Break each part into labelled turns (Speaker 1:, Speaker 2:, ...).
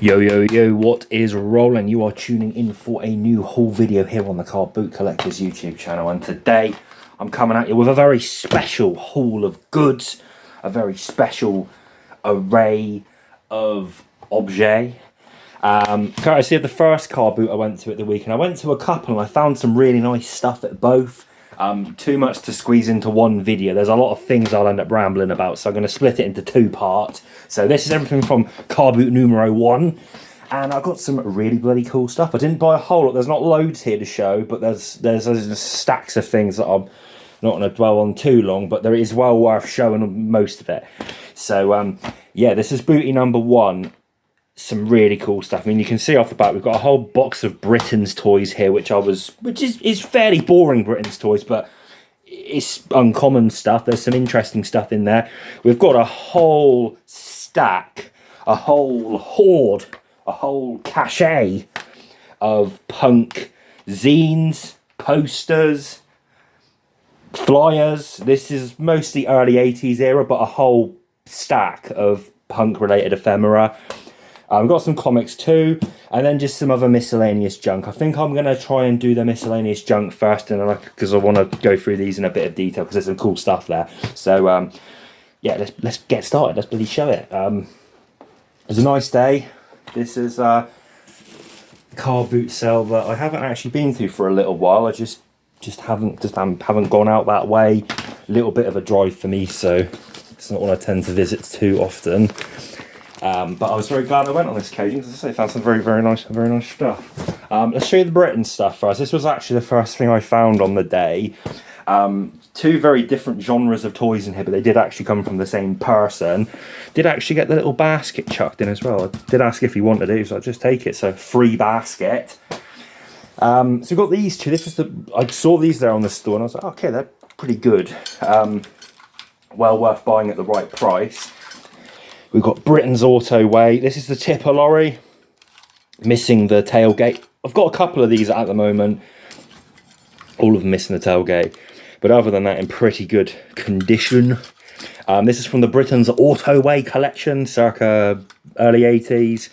Speaker 1: Yo, yo, yo, what is rolling? You are tuning in for a new haul video here on the Car Boot Collectors YouTube channel, and today I'm coming at you with a very special haul of goods, a very special array of objets. Courtesy of the first car boot I went to at the weekend. I went to a couple and I found some really nice stuff at both. Too much to squeeze into one video. There's a lot of things I'll end up rambling about, so I'm going to split it into two parts. So this is everything from car boot numero 1, and I got some really bloody cool stuff. I didn't buy a whole lot. There's not loads here to show, but there's stacks of things that I'm not going to dwell on too long, but there is well worth showing most of it. So yeah, this is booty number 1. Some really cool stuff. I mean, you can see off the bat we've got a whole box of Britain's toys here, which is fairly boring Britain's toys, but it's uncommon stuff. There's some interesting stuff in there. We've got a whole stack, a whole hoard, a whole cachet of punk zines, posters, flyers. This is mostly early 80s era, but a whole stack of punk related ephemera. I've got some comics too, and then just some other miscellaneous junk. I think I'm going to try and do the miscellaneous junk first, and because I want to go through these in a bit of detail, because there's some cool stuff there. So, yeah, let's get started. Let's bloody show it. It's a nice day. This is a car boot sale that I haven't actually been to for a little while. I just haven't gone out that way. A little bit of a drive for me, so it's not one I tend to visit too often. But I was very glad I went on this occasion, because I found some very nice stuff. Let's show you the Britain stuff first. This was actually the first thing I found on the day. Two very different genres of toys in here, but they did actually come from the same person. Did actually get the little basket chucked in as well. I did ask if he wanted it, so I'd just take it. So free basket. So we've got these two. I saw these there on the store, and I was like, okay, they're pretty good. Well worth buying at the right price. We've got Britain's Auto Way. This is the tipper lorry, missing the tailgate. I've got a couple of these at the moment, all of them missing the tailgate, but other than that, in pretty good condition. This is from the Britain's Auto Way collection, circa early 80s.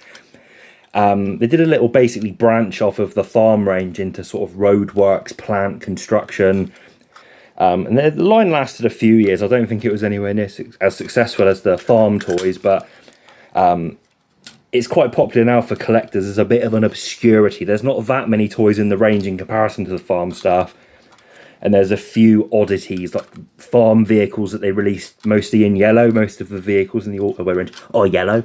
Speaker 1: They did a little basically branch off of the farm range into sort of roadworks, plant construction. And the line lasted a few years. I don't think it was anywhere near as successful as the farm toys, but it's quite popular now for collectors as a bit of an obscurity. There's not that many toys in the range in comparison to the farm stuff. And there's a few oddities, like farm vehicles that they released mostly in yellow. Most of the vehicles in the Auto-Way range are yellow.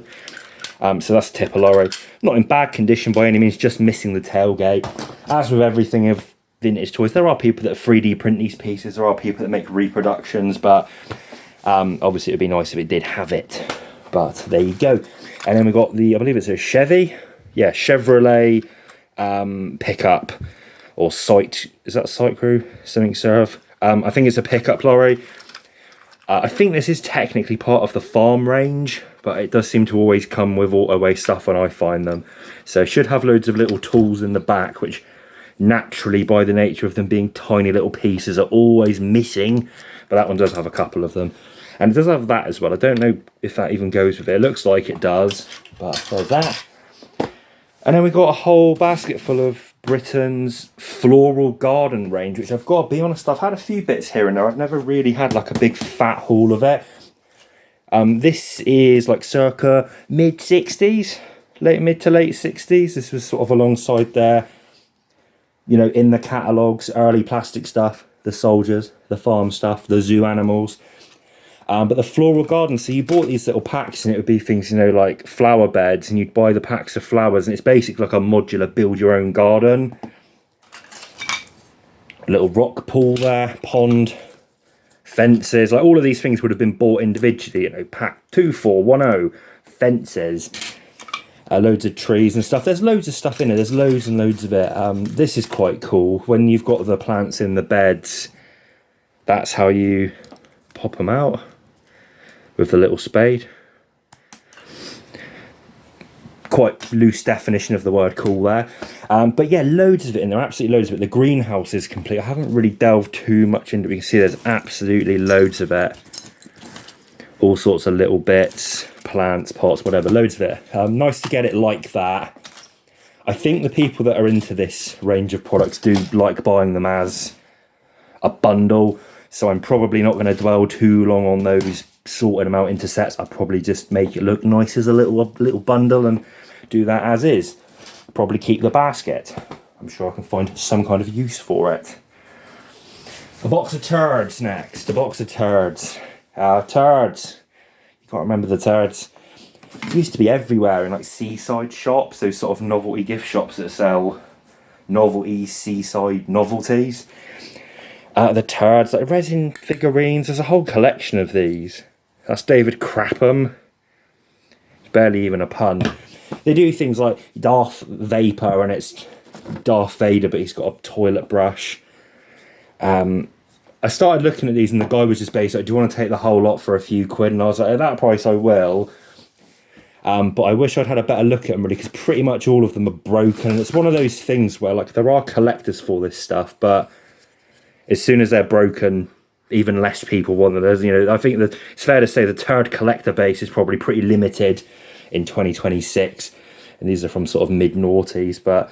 Speaker 1: So that's tipper lorry. Not in bad condition by any means, just missing the tailgate. As with everything of vintage toys, there are people that 3D print these pieces, there are people that make reproductions, but obviously it would be nice if it did have it, but there you go. And then we got the, I believe it's a Chevrolet pickup, or site, is that site crew, something serve? I think it's a pickup lorry. I think this is technically part of the farm range, but it does seem to always come with Auto-Way stuff when I find them. So it should have loads of little tools in the back, which naturally, by the nature of them being tiny little pieces, are always missing, but that one does have a couple of them, and it does have that as well. I don't know if that even goes with it. It looks like it does, but there's that. And then we got a whole basket full of Britain's floral garden range, which I've got to be honest, I've had a few bits here and there. I've never really had like a big fat haul of it. This is like circa mid to late 60s. This was sort of alongside there, you know, in the catalogues, early plastic stuff, the soldiers, the farm stuff, the zoo animals. But the floral garden, so you bought these little packs and it would be things, you know, like flower beds, and you'd buy the packs of flowers, and it's basically like a modular build your own garden. A little rock pool there, pond, fences, like all of these things would have been bought individually, you know, pack 2410, fences. Loads of trees and stuff. There's loads of stuff in it. There's loads and loads of it. This is quite cool. When you've got the plants in the beds, that's how you pop them out with the little spade. Quite loose definition of the word cool there. But yeah, loads of it in there. Absolutely loads of it. The greenhouse is complete. I haven't really delved too much into it. You can see there's absolutely loads of it. All sorts of little bits. plants, pots, whatever, loads of it. Nice to get it like that. I think the people that are into this range of products do like buying them as a bundle, so I'm probably not going to dwell too long on those, sorting them out into sets. I'll probably just make it look nice as a little bundle and do that as is. Probably keep the basket. I'm sure I can find some kind of use for it. A box of turds next. A box of turds. Turds. You can't remember the turds. It used to be everywhere in like seaside shops, those sort of novelty gift shops that sell novelty seaside novelties. The turds, like resin figurines, there's a whole collection of these. That's David Crapham. It's barely even a pun. They do things like Darth Vader, and it's Darth Vader, but he's got a toilet brush. I started looking at these, and the guy was just basically like, do you want to take the whole lot for a few quid? And I was like, at that price, I will. But I wish I'd had a better look at them, really, because pretty much all of them are broken. And it's one of those things where, like, there are collectors for this stuff, but as soon as they're broken, even less people want them. There's, you know, I think that it's fair to say the turd collector base is probably pretty limited in 2026, and these are from sort of mid-noughties, but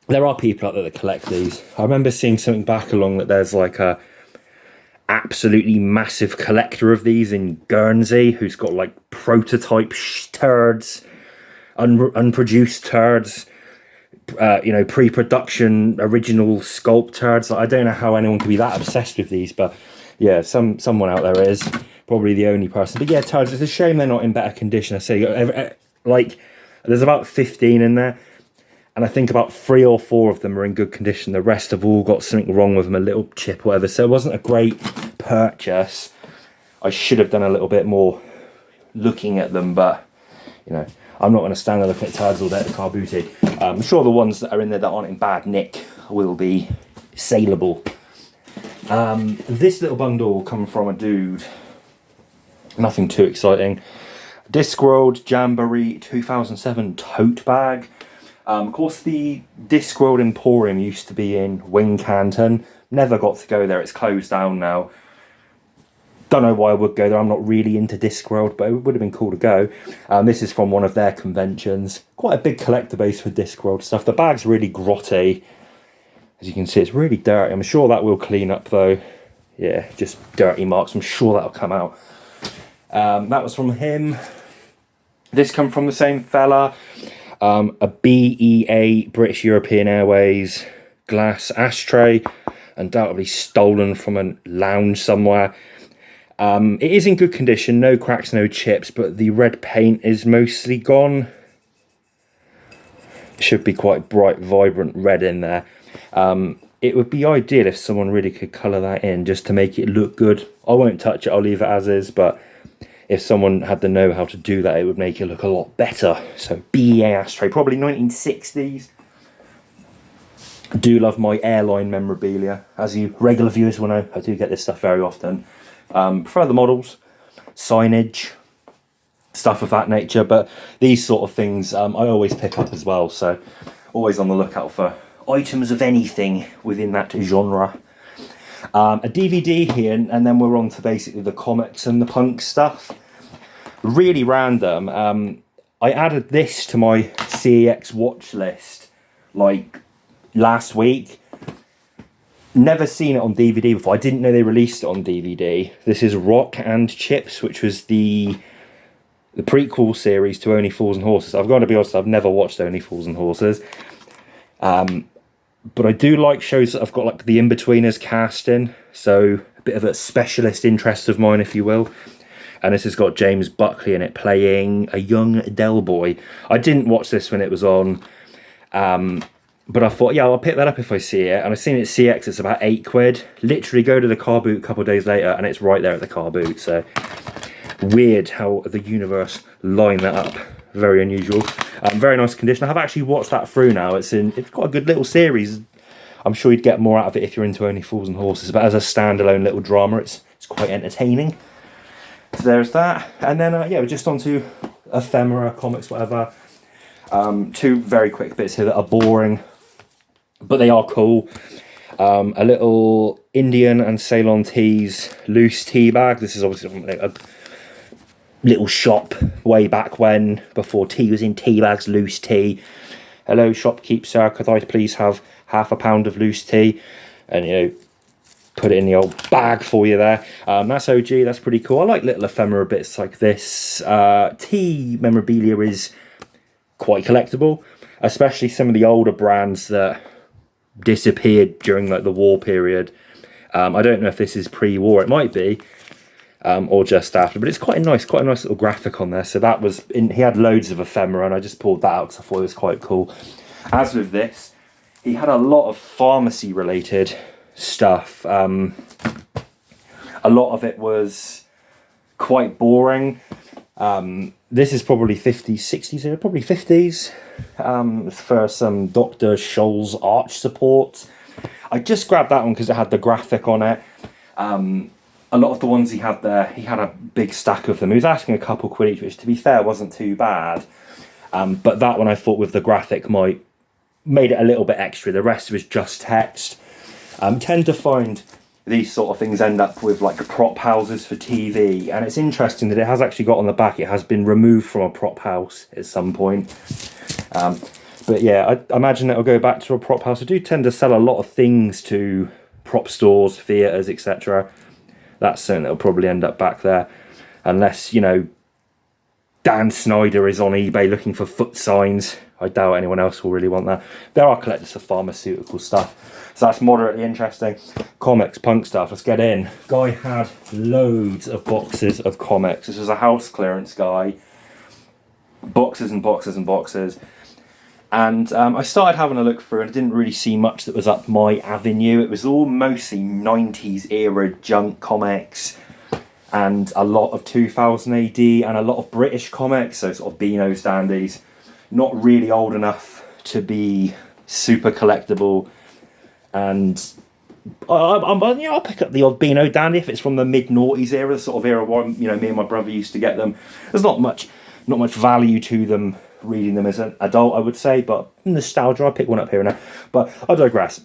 Speaker 1: there are people out there that collect these. I remember seeing something back along that there's like a absolutely massive collector of these in Guernsey who's got like prototype turds, unproduced turds, you know, pre-production original sculpt turds. I don't know how anyone can be that obsessed with these, but yeah, someone out there is, probably the only person. But yeah, turds, it's a shame they're not in better condition. I say, like, there's about 15 in there, and I think about 3 or 4 of them are in good condition. The rest have all got something wrong with them, a little chip or whatever. So it wasn't a great purchase. I should have done a little bit more looking at them, but, you know, I'm not going to stand there looking at turds all day at the car booty. I'm sure the ones that are in there that aren't in bad nick will be saleable. This little bundle come from a dude. Nothing too exciting. Discworld Jamboree 2007 tote bag. Of course, the Discworld Emporium used to be in Wincanton. Never got to go there. It's closed down now. Don't know why I would go there. I'm not really into Discworld, but it would have been cool to go. This is from one of their conventions. Quite a big collector base for Discworld stuff. The bag's really grotty. As you can see, it's really dirty. I'm sure that will clean up, though. Yeah, just dirty marks. I'm sure that'll come out. That was from him. This come from the same fella. A BEA, British European Airways glass ashtray, undoubtedly stolen from a lounge somewhere. It is in good condition, no cracks, no chips, but the red paint is mostly gone. It should be quite bright, vibrant red in there. It would be ideal if someone really could colour that in just to make it look good. I won't touch it, I'll leave it as is, but if someone had the know-how to do that, it would make it look a lot better. So, BEA ashtray, probably 1960s. I do love my airline memorabilia. As you regular viewers will know, I do get this stuff very often. Prefer the models, signage, stuff of that nature, but these sort of things I always pick up as well, so always on the lookout for items of anything within that genre. A DVD here, and then we're on to basically the comics and the punk stuff. Really random. I added this to my CEX watch list like last week. Never seen it on DVD before. I didn't know they released it on DVD. This is Rock and Chips, which was the prequel series to Only Fools and Horses. I've got to be honest, I've never watched Only Fools and Horses. But I do like shows that I've got like the in-betweeners cast in, so a bit of a specialist interest of mine, if you will. And this has got James Buckley in it playing a young Del Boy. I didn't watch this when it was on, but I thought, yeah, I'll pick that up if I see it. And I've seen it at CX, it's about £8. Literally go to the car boot a couple of days later and it's right there at the car boot. So weird how the universe lined that up. Very unusual. Very nice condition. I have actually watched that through now. It's quite a good little series. I'm sure you'd get more out of it if you're into Only Fools and Horses, but as a standalone little drama, it's quite entertaining. So there's that. And then, yeah, we're just on to ephemera, comics, whatever. 2 very quick bits here that are boring, but they are cool. A little Indian and Ceylon teas loose tea bag. This is obviously little shop way back when, before tea was in tea bags, loose tea. Hello, shopkeep sir, could I please have half a pound of loose tea? And, you know, put it in the old bag for you there. That's OG, that's pretty cool. I like little ephemera bits like this. Tea memorabilia is quite collectible, especially some of the older brands that disappeared during like the war period. I don't know if this is pre-war, it might be, or just after, but it's quite a nice little graphic on there. So that was he had loads of ephemera, and I just pulled that out because I thought it was quite cool. As with this, he had a lot of pharmacy related stuff. A lot of it was quite boring. This is probably 50s, 60s, probably 50s, for some Dr. Scholl's arch support. I just grabbed that one because it had the graphic on it. A lot of the ones he had there, he had a big stack of them. He was asking a couple quid each, which to be fair wasn't too bad. But that one I thought with the graphic made it a little bit extra. The rest was just text. Tend to find these sort of things end up with like prop houses for TV, and it's interesting that it has actually got on the back, it has been removed from a prop house at some point. But yeah, I imagine it'll go back to a prop house. I do tend to sell a lot of things to prop stores, theatres, etc. That's something that'll probably end up back there, unless, you know, Dan Snyder is on eBay looking for foot signs. I doubt anyone else will really want that. There are collectors of pharmaceutical stuff, so that's moderately interesting. Comics, punk stuff, let's get in. Guy had loads of boxes of comics. This was a house clearance guy. Boxes and boxes and boxes. And I started having a look through, and I didn't really see much that was up my avenue. It was all mostly 90s era junk comics, and a lot of 2000 AD, and a lot of British comics, so sort of Beano's dandies. Not really old enough to be super collectible, and I'll pick up the odd Beano dandy if it's from the mid-noughties era, the sort of era where, you know, me and my brother used to get them. There's not much value to them reading them as an adult, I would say, but nostalgia, I pick one up here and there. But I digress.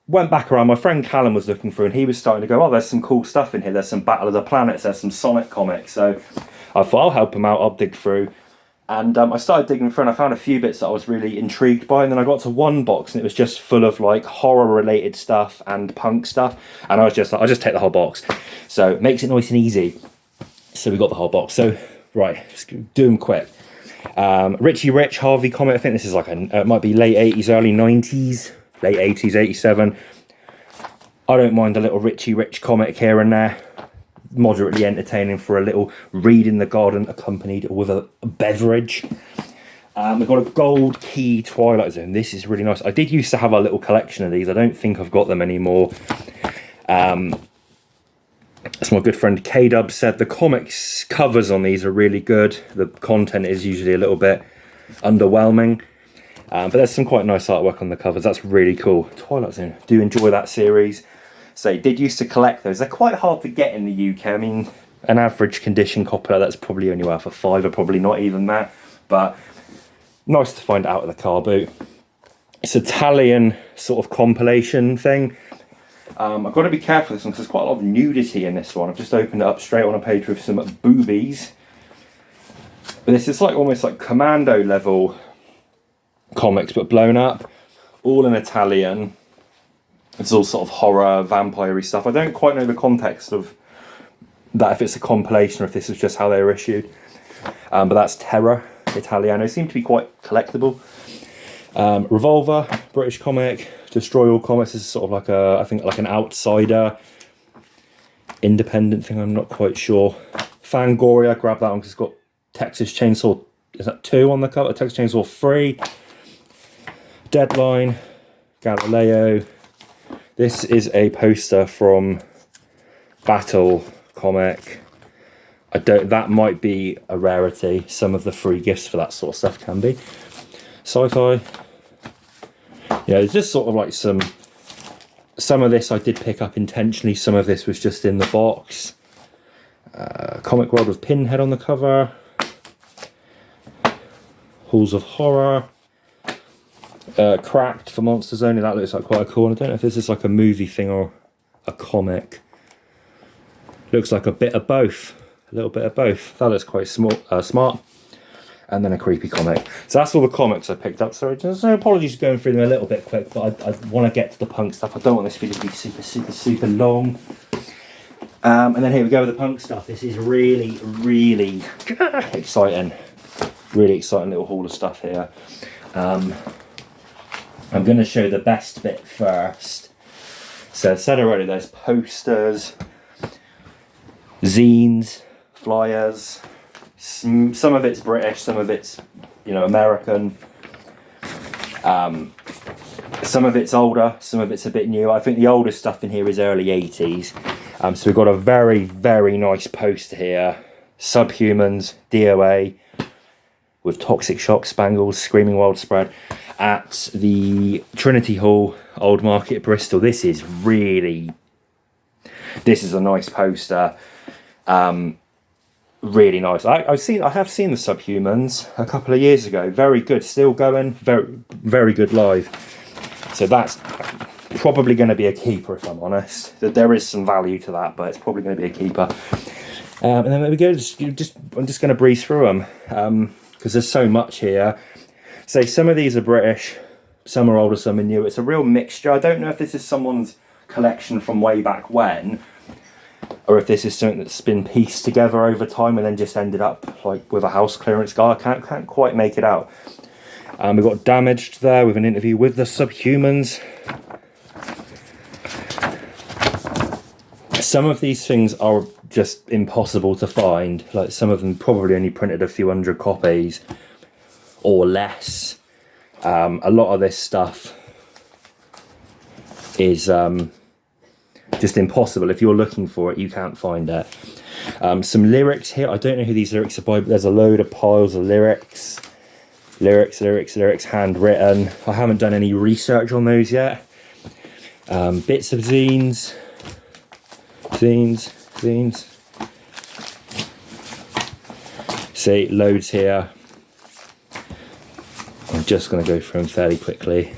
Speaker 1: Went back around, my friend Callum was looking through, and he was starting to go, oh, there's some cool stuff in here, there's some Battle of the Planets, there's some Sonic comics. So I thought, I'll help him out, I'll dig through. And I started digging through, and I found a few bits that I was really intrigued by, and then I got to one box, and it was just full of like horror related stuff and punk stuff, and I was just like, I'll just take the whole box. So it makes it nice and easy. So we got the whole box. So right, let's do them quick. Richie Rich, Harvey comic. I think this is like it might be late 80s, early 90s, late 80s, 87. I don't mind a little Richie Rich comic here and there. Moderately entertaining for a little read in the garden, accompanied with a beverage. We've got a Gold Key Twilight Zone. This is really nice. I did used to have a little collection of these. I don't think I've got them anymore. As my good friend K-Dub said, the comics covers on these are really good. The content is usually a little bit underwhelming. But there's some quite nice artwork on the covers. That's really cool. Twilight Zone. Do enjoy that series. So did used to collect those. They're quite hard to get in the UK. I mean, an average condition copy that's probably only worth a £5, probably not even that. But nice to find out of the car boot. It's Italian sort of compilation thing. I've got to be careful with this one because there's quite a lot of nudity in this one. I've just opened it up straight on a page with some boobies. But this is like almost like Commando level comics, but blown up. All in Italian. It's all sort of horror, vampire-y stuff. I don't quite know the context of that, if it's a compilation or if this is just how they were issued. But that's Terror Italiano. It seemed to be quite collectible. Revolver, British comic. Destroy All Comics. This is sort of like I think like an outsider independent thing. I'm not quite sure. Fangoria, grab that one because it's got Texas Chainsaw. Is that 2 on the cover? Texas Chainsaw 3. Deadline, Galileo. This is a poster from Battle comic. That might be a rarity. Some of the free gifts for that sort of stuff can be. Sci-fi. Yeah, it's just sort of like some of this I did pick up intentionally. Some of this was just in the box. Comic World with Pinhead on the cover. Halls of Horror. Cracked for Monsters Only. That looks like quite a cool one. I don't know if this is like a movie thing or a comic. Looks like a bit of both. a little bit of both. That looks quite smart. And then a creepy comic. So that's all the comics I picked up. Sorry, there's no apologies for going through them a little bit quick, but I want to get to the punk stuff. I don't want this video to be super long. And then here we go with the punk stuff. This is really exciting. Really exciting little haul of stuff here. I'm going to show the best bit first. So I said already, there's posters, zines, flyers. Some of it's British, some of it's, you know, American. Some of it's older, some of it's a bit new. I think the oldest stuff in here is early 80s. So we've got a very nice poster here. Subhumans, DOA, with Toxic Shock, Spangles, Screaming Wild Spread, at the Trinity Hall, Old Market, Bristol. This is a nice poster. Really nice. I have seen the Subhumans a couple of years ago. Very good, still going. Very good live. So that's probably going to be a keeper, if I'm honest. That there is some value to that, but it's probably going to be a keeper. And then there we go. I'm just going to breeze through them because there's so much here. So some of these are British, some are older, some are new. It's a real mixture. I don't know if this is someone's collection from way back when, or if this is something that's been pieced together over time and then just ended up like with a house clearance guy. I can't quite make it out. We've got Damaged there with an interview with the Subhumans. Some of these things are just impossible to find. Like some of them probably only printed a few hundred copies or less. A lot of this stuff is just impossible. If you're looking for it, you can't find it. Some lyrics here. I don't know who these lyrics are by, but there's a load of piles of lyrics. Lyrics, handwritten. I haven't done any research on those yet. Bits of zines. See, loads here. I'm just going to go through them fairly quickly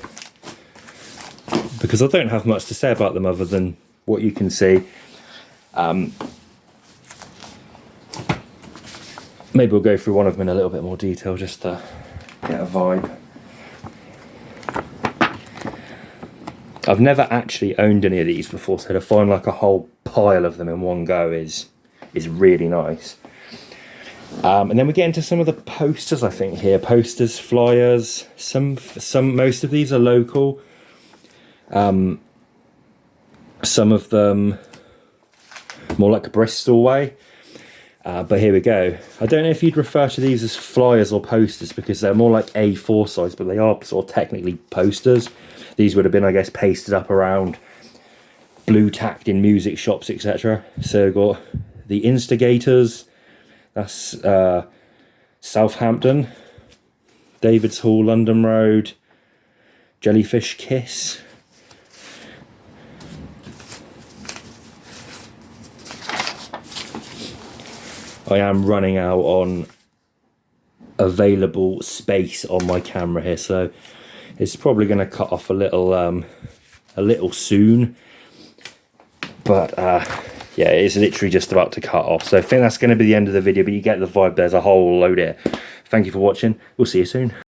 Speaker 1: because I don't have much to say about them other than what you can see. Maybe we'll go through one of them in a little bit more detail just to get a vibe. I've never actually owned any of these before, so to find like a whole pile of them in one go is really nice. And then we get into some of the posters, I think, here. Posters, flyers, most of these are local. Some of them more like a Bristol way. But here we go. I don't know if you'd refer to these as flyers or posters because they're more like A4 size, but they are sort of technically posters. These would have been, I guess, pasted up around, blue tacked in music shops, etc. So we've got the Instigators. That's Southampton, David's Hall, London Road, Jellyfish Kiss. I am running out on available space on my camera here, so it's probably going to cut off a little soon. But yeah, it's literally just about to cut off. So I think that's going to be the end of the video, but you get the vibe. There's a whole load here. Thank you for watching. We'll see you soon.